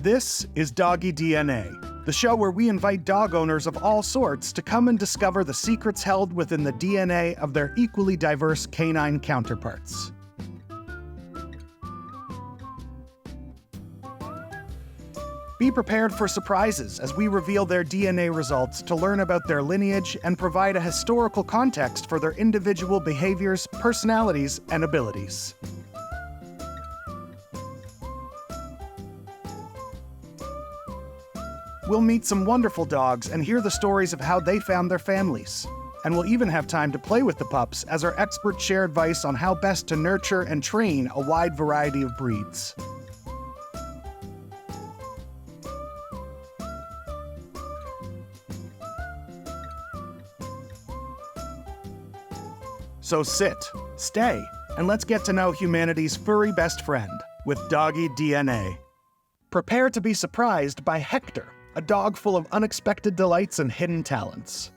This is Doggy DNA, the show where we invite dog owners of all sorts to come and discover the secrets held within the DNA of their equally diverse canine counterparts. Be prepared for surprises as we reveal their DNA results to learn about their lineage and provide a historical context for their individual behaviors, personalities, and abilities. We'll meet some wonderful dogs and hear the stories of how they found their families. And we'll even have time to play with the pups as our experts share advice on how best to nurture and train a wide variety of breeds. So sit, stay, and let's get to know humanity's furry best friend with Doggy DNA. Prepare to be surprised by Hector, a dog full of unexpected delights and hidden talents.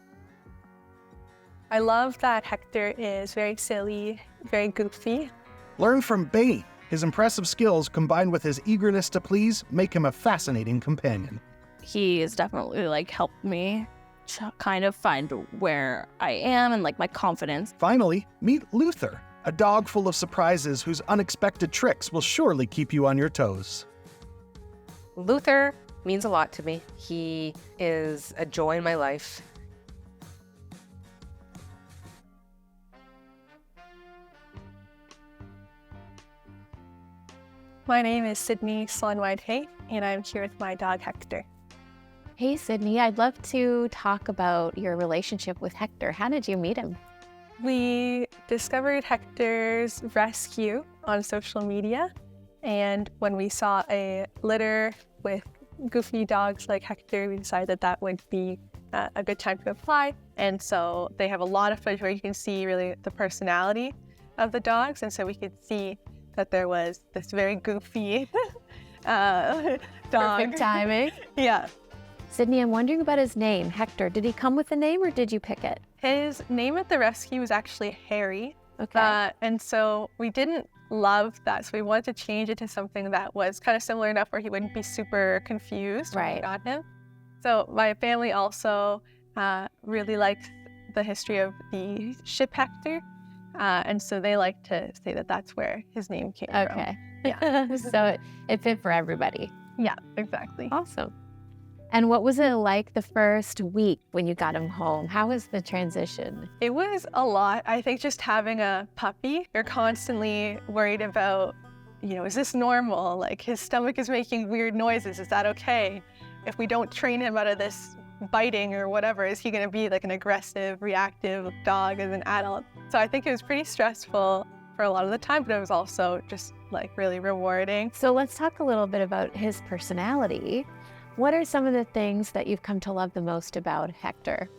I love that Hector is very silly, very goofy. Learn from Bane. His impressive skills combined with his eagerness to please make him a fascinating companion. He has definitely helped me to kind of find where I am and my confidence. Finally, meet Luther, a dog full of surprises whose unexpected tricks will surely keep you on your toes. Luther means a lot to me. He is a joy in my life. My name is Sydney Sloan-White-Hay, and I'm here with my dog Hector. Hey, Sydney, I'd love to talk about your relationship with Hector. How did you meet him? We discovered Hector's rescue on social media, and when we saw a litter with goofy dogs like Hector, we decided that would be a good time to apply. And so they have a lot of footage where you can see really the personality of the dogs, and so we could see that there was this very goofy dog. Perfect timing. Yeah. Sydney, I'm wondering about his name, Hector. Did he come with a name or did you pick it? His name at the rescue was actually Harry. Okay. And so we didn't love that. So we wanted to change it to something that was kind of similar enough where he wouldn't be super confused when we got him. So my family also really liked the history of the ship Hector. And so they like to say that that's where his name came from. Okay. Yeah. So it fit for everybody. Yeah, exactly. Awesome. And what was it like the first week when you got him home? How was the transition? It was a lot. I think just having a puppy, you're constantly worried about, is this normal? His stomach is making weird noises. Is that okay? If we don't train him out of this biting or whatever, is he going to be an aggressive, reactive dog as an adult? So I think it was pretty stressful for a lot of the time, but it was also just really rewarding. So let's talk a little bit about his personality. What are some of the things that you've come to love the most about Hector?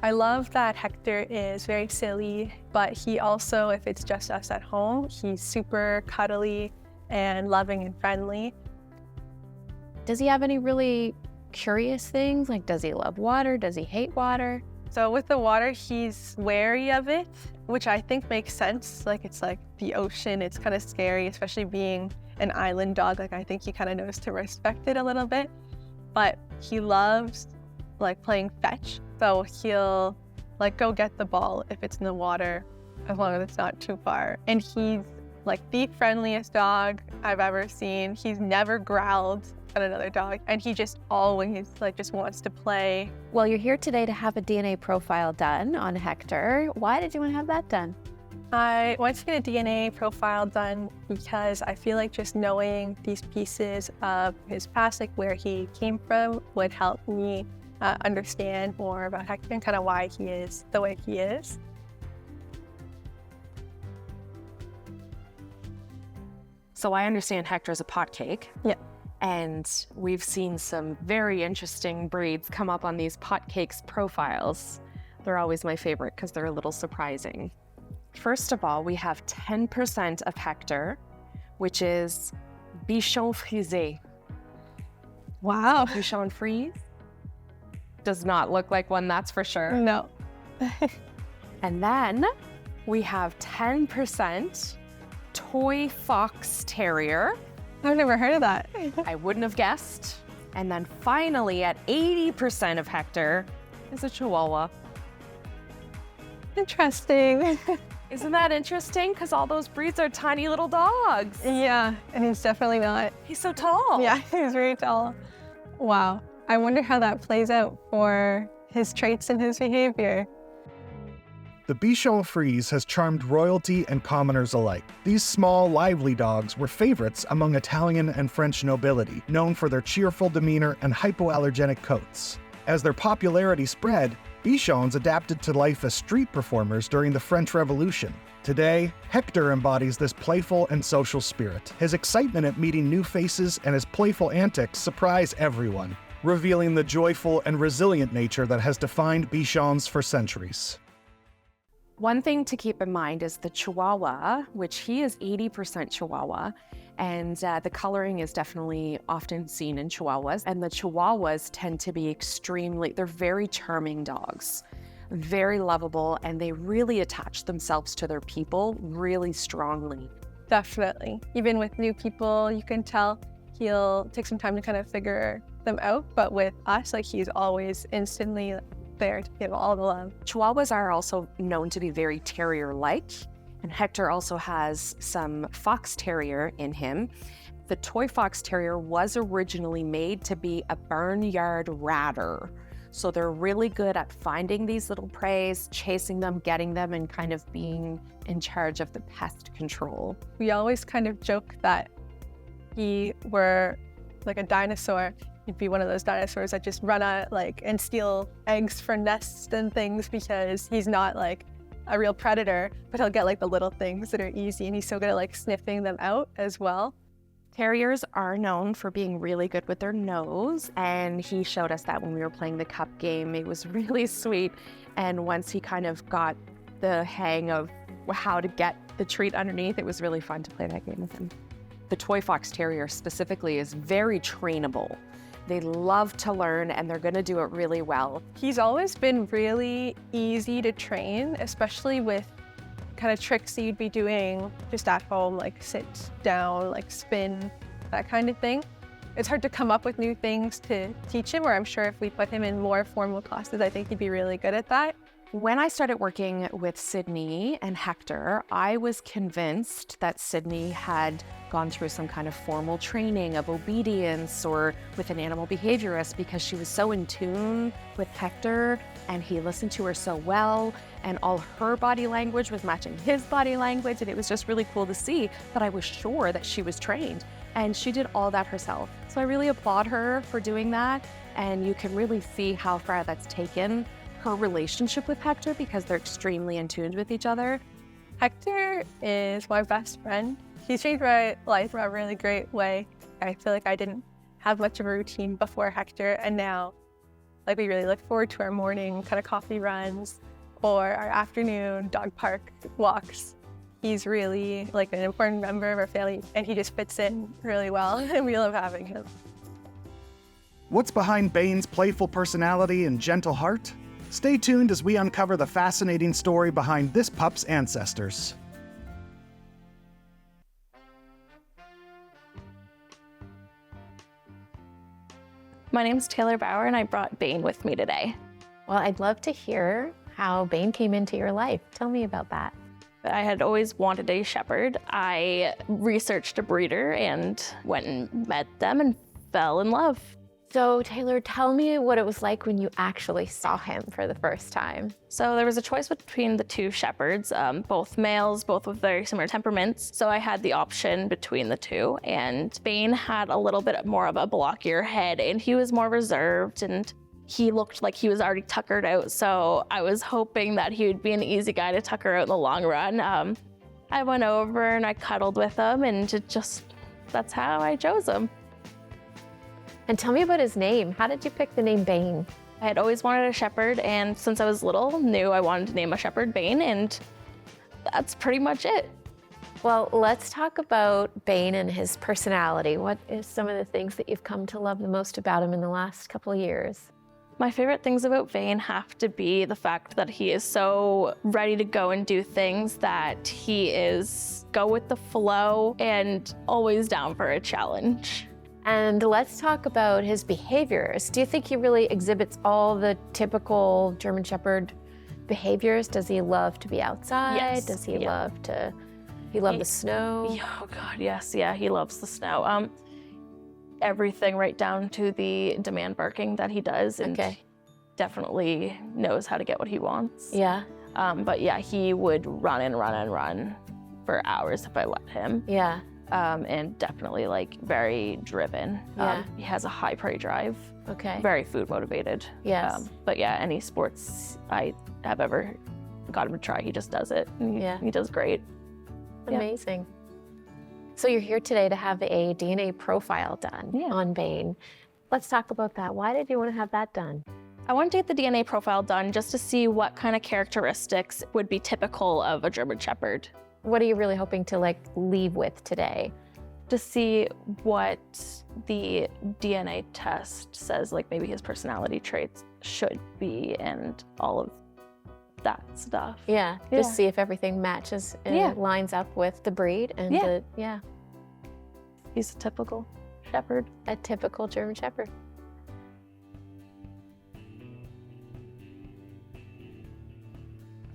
I love that Hector is very silly, but he also, if it's just us at home, he's super cuddly and loving and friendly. Does he have any really curious things? Does he love water? Does he hate water? So with the water, he's wary of it, which I think makes sense. It's the ocean. It's kind of scary, especially being an island dog. I think he kind of knows to respect it a little bit. But he loves playing fetch. So he'll go get the ball if it's in the water, as long as it's not too far. And he's the friendliest dog I've ever seen. He's never growled at another dog. And he just always just wants to play. Well, you're here today to have a DNA profile done on Hector. Why did you want to have that done? I wanted to get a DNA profile done because I feel just knowing these pieces of his past, where he came from, would help me understand more about Hector and kind of why he is the way he is. So I understand Hector's a pot cake. Yeah. And we've seen some very interesting breeds come up on these pot cakes profiles. They're always my favorite because they're a little surprising. First of all, we have 10% of Hector, which is Bichon Frisé. Wow. Bichon Frise does not look like one, that's for sure. No. And then we have 10% Toy Fox Terrier. I've never heard of that. I wouldn't have guessed. And then finally, at 80% of Hector, is a Chihuahua. Interesting. Isn't that interesting? Because all those breeds are tiny little dogs. Yeah, and he's definitely not. He's so tall. Yeah, he's very tall. Wow. I wonder how that plays out for his traits and his behavior. The Bichon Frise has charmed royalty and commoners alike. These small, lively dogs were favorites among Italian and French nobility, known for their cheerful demeanor and hypoallergenic coats. As their popularity spread, Bichons adapted to life as street performers during the French Revolution. Today, Hector embodies this playful and social spirit. His excitement at meeting new faces and his playful antics surprise everyone, revealing the joyful and resilient nature that has defined Bichons for centuries. One thing to keep in mind is the Chihuahua, which he is 80% Chihuahua, and the coloring is definitely often seen in Chihuahuas. And the Chihuahuas tend to be they're very charming dogs, very lovable, and they really attach themselves to their people really strongly. Definitely. Even with new people, you can tell he'll take some time to kind of figure them out. But with us, like, he's always instantly there to give all the love. Chihuahuas are also known to be very terrier-like, and Hector also has some fox terrier in him. The toy fox terrier was originally made to be a barnyard ratter. So they're really good at finding these little preys, chasing them, getting them, and kind of being in charge of the pest control. We always kind of joke that he were like a dinosaur. He'd be one of those dinosaurs that just run out and steal eggs for nests and things, because he's not like a real predator, but he'll get like the little things that are easy, and he's so good at like sniffing them out as well. Terriers are known for being really good with their nose, and he showed us that when we were playing the cup game. It was really sweet, and once he kind of got the hang of how to get the treat underneath, it was really fun to play that game with him. The toy fox terrier specifically is very trainable. They love to learn, and they're gonna do it really well. He's always been really easy to train, especially with kind of tricks that you'd be doing just at home, like sit down, like spin, that kind of thing. It's hard to come up with new things to teach him, or I'm sure if we put him in more formal classes, I think he'd be really good at that. When I started working with Sydney and Hector, I was convinced that Sydney had gone through some kind of formal training of obedience or with an animal behaviorist, because she was so in tune with Hector and he listened to her so well, and all her body language was matching his body language, and it was just really cool to see that I was sure that she was trained, and she did all that herself. So I really applaud her for doing that, and you can really see how far that's taken her relationship with Hector, because they're extremely in tune with each other. Hector is my best friend. He's changed my life in a really great way. I feel like I didn't have much of a routine before Hector, and now we really look forward to our morning kind of coffee runs or our afternoon dog park walks. He's really like an important member of our family, and he just fits in really well, and we love having him. What's behind Bane's playful personality and gentle heart? Stay tuned as we uncover the fascinating story behind this pup's ancestors. My name's Taylor Bauer, and I brought Bane with me today. Well, I'd love to hear how Bane came into your life. Tell me about that. I had always wanted a shepherd. I researched a breeder and went and met them and fell in love. So Taylor, tell me what it was like when you actually saw him for the first time. So there was a choice between the two shepherds, both males, both with very similar temperaments. So I had the option between the two, and Bane had a little bit more of a blockier head, and he was more reserved, and he looked like he was already tuckered out. So I was hoping that he would be an easy guy to tucker out in the long run. I went over and I cuddled with him, and that's how I chose him. And tell me about his name. How did you pick the name Bane? I had always wanted a shepherd, and since I was little, knew I wanted to name a shepherd Bane, and that's pretty much it. Well, let's talk about Bane and his personality. What is some of the things that you've come to love the most about him in the last couple of years? My favorite things about Bane have to be the fact that he is so ready to go and do things, that he is go with the flow and always down for a challenge. And let's talk about his behaviors. Do you think he really exhibits all the typical German Shepherd behaviors? Does he love to be outside? Yes. Does he love the snow? Oh God, yes, yeah, he loves the snow. Everything right down to the demand barking that he does, and definitely knows how to get what he wants. Yeah. But yeah, he would run and run and run for hours if I let him. Yeah. And definitely like very driven. Yeah. He has a high prey drive. Okay. Very food motivated. Yes. But yeah, any sports I have ever got him to try, he just does it. And he does great. Amazing. So you're here today to have a DNA profile done on Bane. Let's talk about that. Why did you want to have that done? I wanted to get the DNA profile done just to see what kind of characteristics would be typical of a German Shepherd. What are you really hoping to like leave with today? To see what the DNA test says, like maybe his personality traits should be and all of that stuff. Yeah, just see if everything matches and lines up with the breed and He's a typical shepherd. A typical German Shepherd.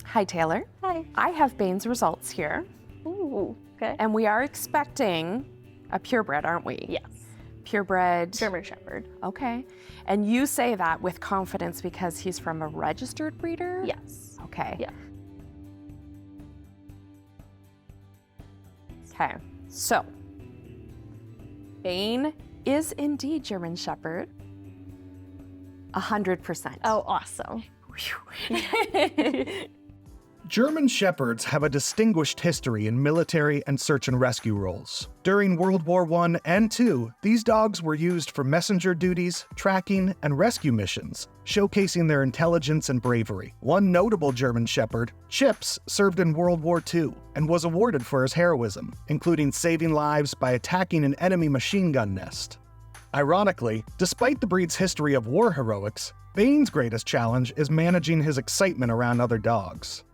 Hi, Taylor. Hi. I have Bane's results here. Ooh, okay. And we are expecting a purebred, aren't we? Yes. Purebred. German Shepherd. Okay. And you say that with confidence because he's from a registered breeder? Yes. Okay. Yeah. Okay. So, Bane is indeed German Shepherd. 100%. Oh, awesome. German Shepherds have a distinguished history in military and search and rescue roles. During World War I and II, these dogs were used for messenger duties, tracking, and rescue missions, showcasing their intelligence and bravery. One notable German Shepherd, Chips, served in World War II and was awarded for his heroism, including saving lives by attacking an enemy machine gun nest. Ironically, despite the breed's history of war heroics, Bane's greatest challenge is managing his excitement around other dogs.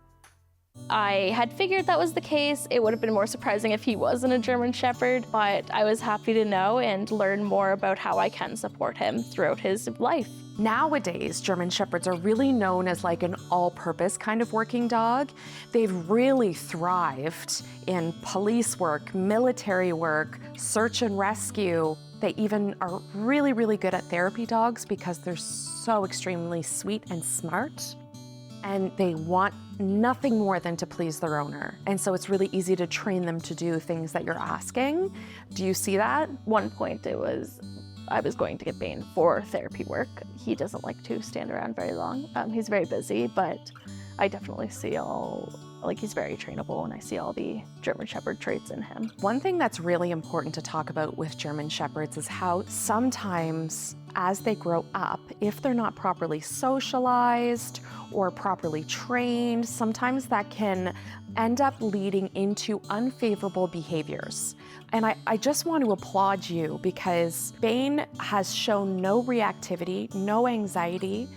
I had figured that was the case. It would have been more surprising if he wasn't a German Shepherd, but I was happy to know and learn more about how I can support him throughout his life. Nowadays, German Shepherds are really known as like an all-purpose kind of working dog. They've really thrived in police work, military work, search and rescue. They even are really, really good at therapy dogs because they're so extremely sweet and smart. And they want nothing more than to please their owner. And so it's really easy to train them to do things that you're asking. Do you see that? One point I was going to get Bane for therapy work. He doesn't like to stand around very long. He's very busy, but I definitely see he's very trainable, and I see all the German Shepherd traits in him. One thing that's really important to talk about with German Shepherds is how sometimes as they grow up, if they're not properly socialized or properly trained, sometimes that can end up leading into unfavorable behaviors. And I just want to applaud you because Bane has shown no reactivity, no anxiety.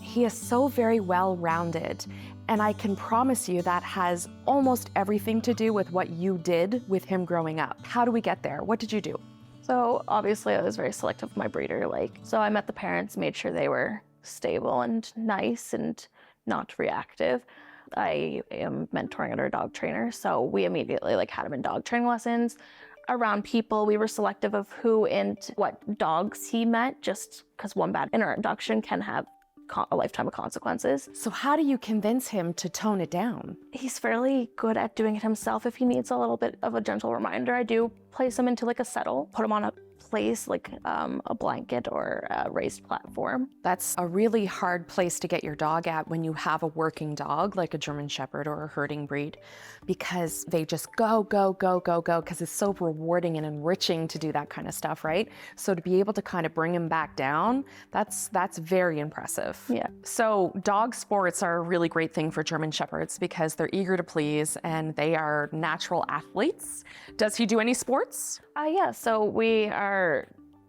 He is so very well-rounded. And I can promise you that has almost everything to do with what you did with him growing up. How do we get there? What did you do? So obviously I was very selective with my breeder. So I met the parents, made sure they were stable and nice and not reactive. I am mentoring under a dog trainer, so we immediately had him in dog training lessons. Around people, we were selective of who and what dogs he met, just because one bad introduction can have a lifetime of consequences. So how do you convince him to tone it down? He's fairly good at doing it himself. If he needs a little bit of a gentle reminder, I do place him into a settle, put him on a place like a blanket or a raised platform. That's a really hard place to get your dog at when you have a working dog like a German Shepherd or a herding breed, because they just go, go, go, go, go, because it's so rewarding and enriching to do that kind of stuff, right? So to be able to kind of bring him back down, that's very impressive. Yeah. So dog sports are a really great thing for German Shepherds because they're eager to please and they are natural athletes. Does he do any sports? Yeah, so we are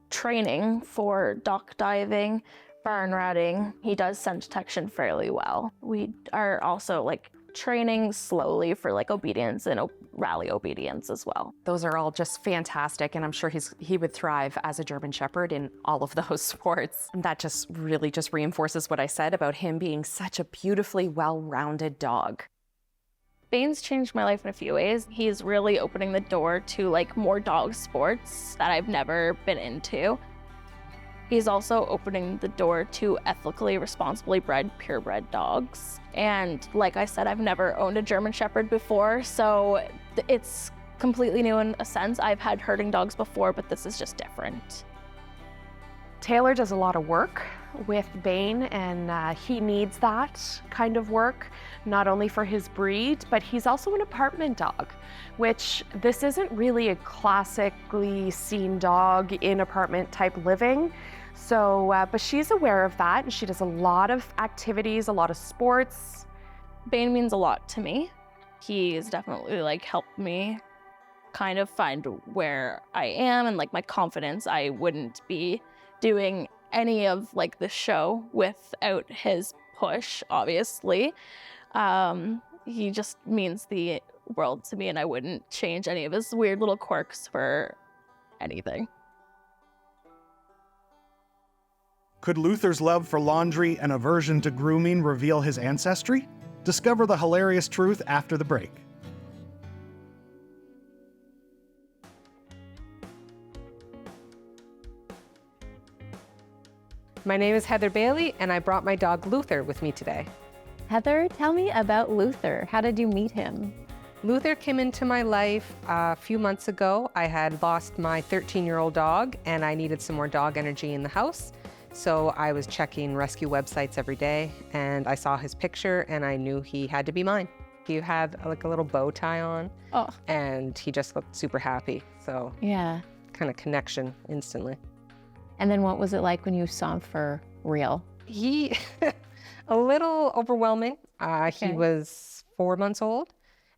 training for dock diving, barn ratting. He does scent detection fairly well. We are also like training slowly for like obedience and rally obedience as well. Those are all just fantastic, and I'm sure he would thrive as a German Shepherd in all of those sports. And that just really just reinforces what I said about him being such a beautifully well-rounded dog. Bane's changed my life in a few ways. He's really opening the door to like more dog sports that I've never been into. He's also opening the door to ethically, responsibly bred, purebred dogs. And like I said, I've never owned a German Shepherd before, so it's completely new in a sense. I've had herding dogs before, but this is just different. Taylor does a lot of work with Bane, and he needs that kind of work, not only for his breed, but he's also an apartment dog, which this isn't really a classically seen dog in apartment type living. So, but she's aware of that, and she does a lot of activities, a lot of sports. Bane means a lot to me. He's definitely like helped me kind of find where I am and like my confidence. I wouldn't be doing any of like the show without his push, obviously. He just means the world to me, and I wouldn't change any of his weird little quirks for anything. Could Luther's love for laundry and aversion to grooming reveal his ancestry? Discover the hilarious truth after the break. My name is Heather Bailey, and I brought my dog Luther with me today. Heather, tell me about Luther. How did you meet him? Luther came into my life a few months ago. I had lost my 13-year-old dog, and I needed some more dog energy in the house. So I was checking rescue websites every day, and I saw his picture, and I knew he had to be mine. He had like a little bow tie on, and he just looked super happy. So Yeah. kind of connection instantly. And then what was it like when you saw him for real? He, a little overwhelming. He was 4 months old,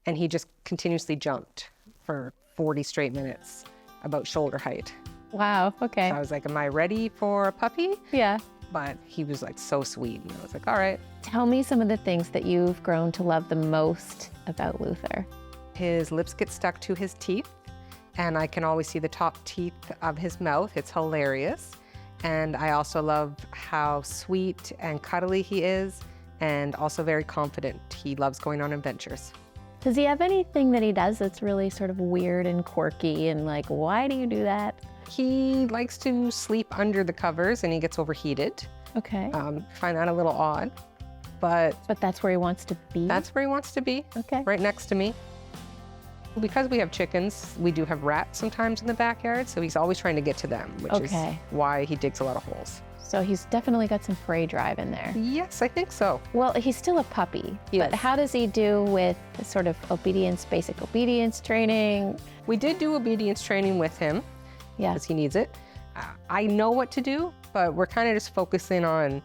and he just continuously jumped for 40 straight minutes, about shoulder height. Wow, okay. So I was like, am I ready for a puppy? Yeah. But he was like so sweet, and I was like, all right. Tell me some of the things that you've grown to love the most about Luther. His lips get stuck to his teeth, and I can always see the top teeth of his mouth. It's hilarious. And I also love how sweet and cuddly he is, and also very confident. He loves going on adventures. Does he have anything that he does that's really sort of weird and quirky and like, why do you do that? He likes to sleep under the covers, and he gets overheated. Okay. Find that a little odd, but That's where he wants to be? that's where he wants to be, Okay. right next to me. Because we have chickens, we do have rats sometimes in the backyard, so he's always trying to get to them, which is Okay. why he digs a lot of holes. So he's definitely got some prey drive in there. Yes, I think so. Well, he's still a puppy, Yes. but how does he do with sort of basic obedience training? We did do obedience training with him, Yeah. because he needs it. I know what to do, but we're kind of just focusing on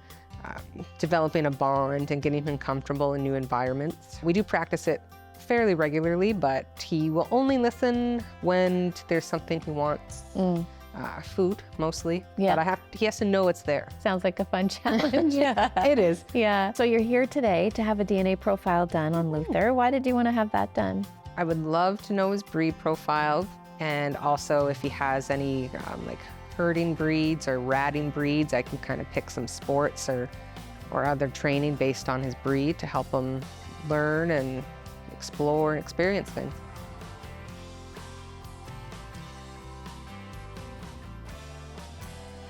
developing a bond and getting him comfortable in new environments. We do practice it fairly regularly, but he will only listen when there's something he wants. Food, mostly. Yeah. But he has to know it's there. Sounds like a fun challenge. It is. Yeah. So you're here today to have a DNA profile done on Luther. Why did you want to have that done? I would love to know his breed profile, and also if he has any like herding breeds or ratting breeds, I can kind of pick some sports or other training based on his breed to help him learn and explore and experience things.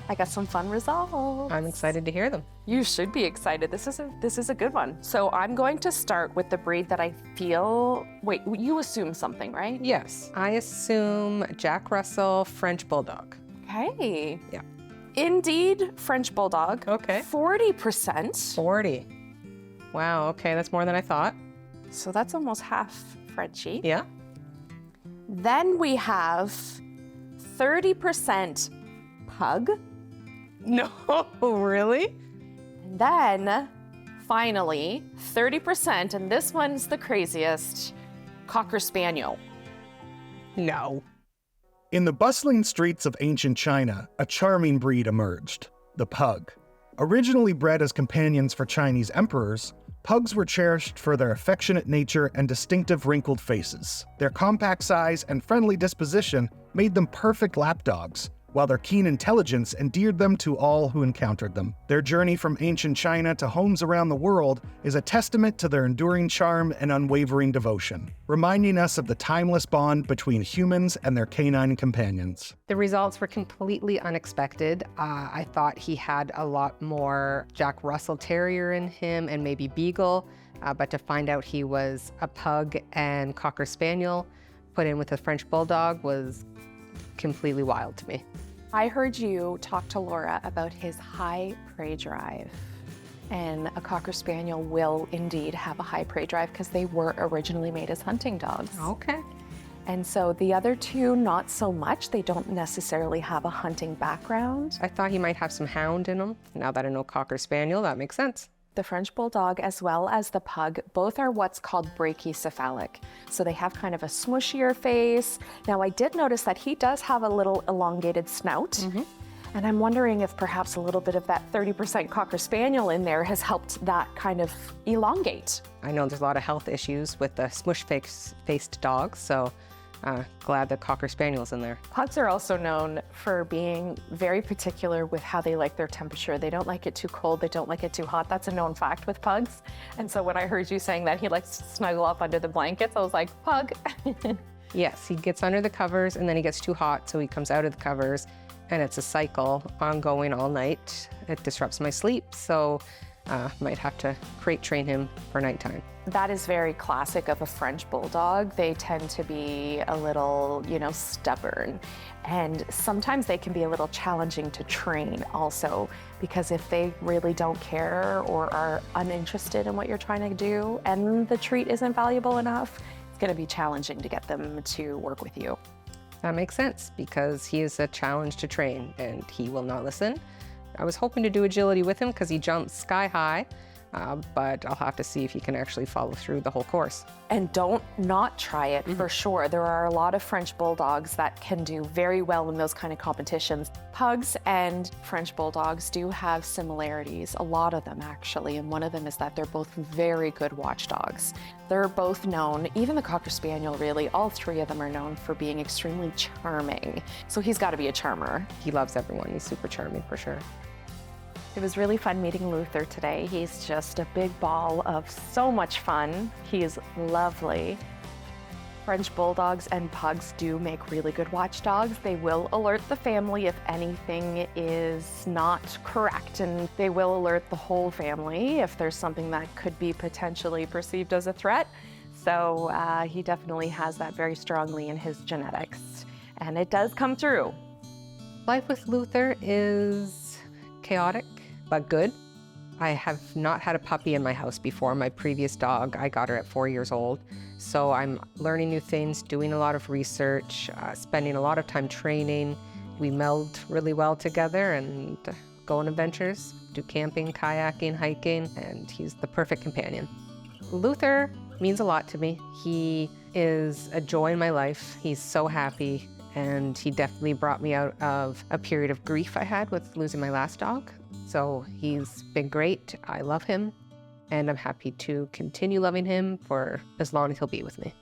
I got some fun results. I'm excited to hear them. You should be excited. This is a good one. So I'm going to start with the breed that I feel. Wait, you assume something, right? Yes, I assume Jack Russell French Bulldog. Okay. Yeah. Indeed, French Bulldog. Okay. 40%. 40. Wow, okay, that's more than I thought. So that's almost half Frenchie. Yeah. Then we have 30% Pug. No, really? And then finally 30%, and this one's the craziest, Cocker Spaniel. No. In the bustling streets of ancient China, a charming breed emerged, the pug. Originally bred as companions for Chinese emperors, pugs were cherished for their affectionate nature and distinctive wrinkled faces. Their compact size and friendly disposition made them perfect lapdogs, while their keen intelligence endeared them to all who encountered them. Their journey from ancient China to homes around the world is a testament to their enduring charm and unwavering devotion, reminding us of the timeless bond between humans and their canine companions. The results were completely unexpected. I thought he had a lot more Jack Russell Terrier in him and maybe Beagle, but to find out he was a pug and Cocker Spaniel put in with a French Bulldog was completely wild to me. I heard you talk to Laura about his high prey drive. And a Cocker Spaniel will indeed have a high prey drive because they were originally made as hunting dogs. Okay. And so the other two, not so much. They don't necessarily have a hunting background. I thought he might have some hound in him. Now that I know Cocker Spaniel, that makes sense. The French Bulldog as well as the Pug, both are what's called brachycephalic. So they have kind of a smushier face. Now I did notice that he does have a little elongated snout. And I'm wondering if perhaps a little bit of that 30% Cocker Spaniel in there has helped that kind of elongate. I know there's a lot of health issues with the smush-faced dogs, so glad that Cocker Spaniel's in there. Pugs are also known for being very particular with how they like their temperature. They don't like it too cold, they don't like it too hot. That's a known fact with pugs. And so when I heard you saying that he likes to snuggle up under the blankets, I was like, pug. Yes, he gets under the covers and then he gets too hot, so he comes out of the covers, and it's a cycle ongoing all night. It disrupts my sleep, so might have to crate train him for nighttime. That is very classic of a French Bulldog. They tend to be a little, stubborn. And sometimes they can be a little challenging to train also, because if they really don't care or are uninterested in what you're trying to do and the treat isn't valuable enough, it's going to be challenging to get them to work with you. That makes sense because he is a challenge to train and he will not listen. I was hoping to do agility with him because he jumps sky high, but I'll have to see if he can actually follow through the whole course. And don't not try it for sure. There are a lot of French Bulldogs that can do very well in those kind of competitions. Pugs and French Bulldogs do have similarities, a lot of them actually, and one of them is that they're both very good watchdogs. They're both known, even the Cocker Spaniel really, all three of them are known for being extremely charming. So he's got to be a charmer. He loves everyone. He's super charming for sure. It was really fun meeting Luther today. He's just a big ball of so much fun. He's lovely. French Bulldogs and Pugs do make really good watchdogs. They will alert the family if anything is not correct, and they will alert the whole family if there's something that could be potentially perceived as a threat. So he definitely has that very strongly in his genetics, and it does come through. Life with Luther is chaotic, but good. I have not had a puppy in my house before. My previous dog, I got her at 4 years old. So I'm learning new things, doing a lot of research, spending a lot of time training. We meld really well together and go on adventures, do camping, kayaking, hiking, and he's the perfect companion. Luther means a lot to me. He is a joy in my life. He's so happy, and he definitely brought me out of a period of grief I had with losing my last dog. So he's been great. I love him, and I'm happy to continue loving him for as long as he'll be with me.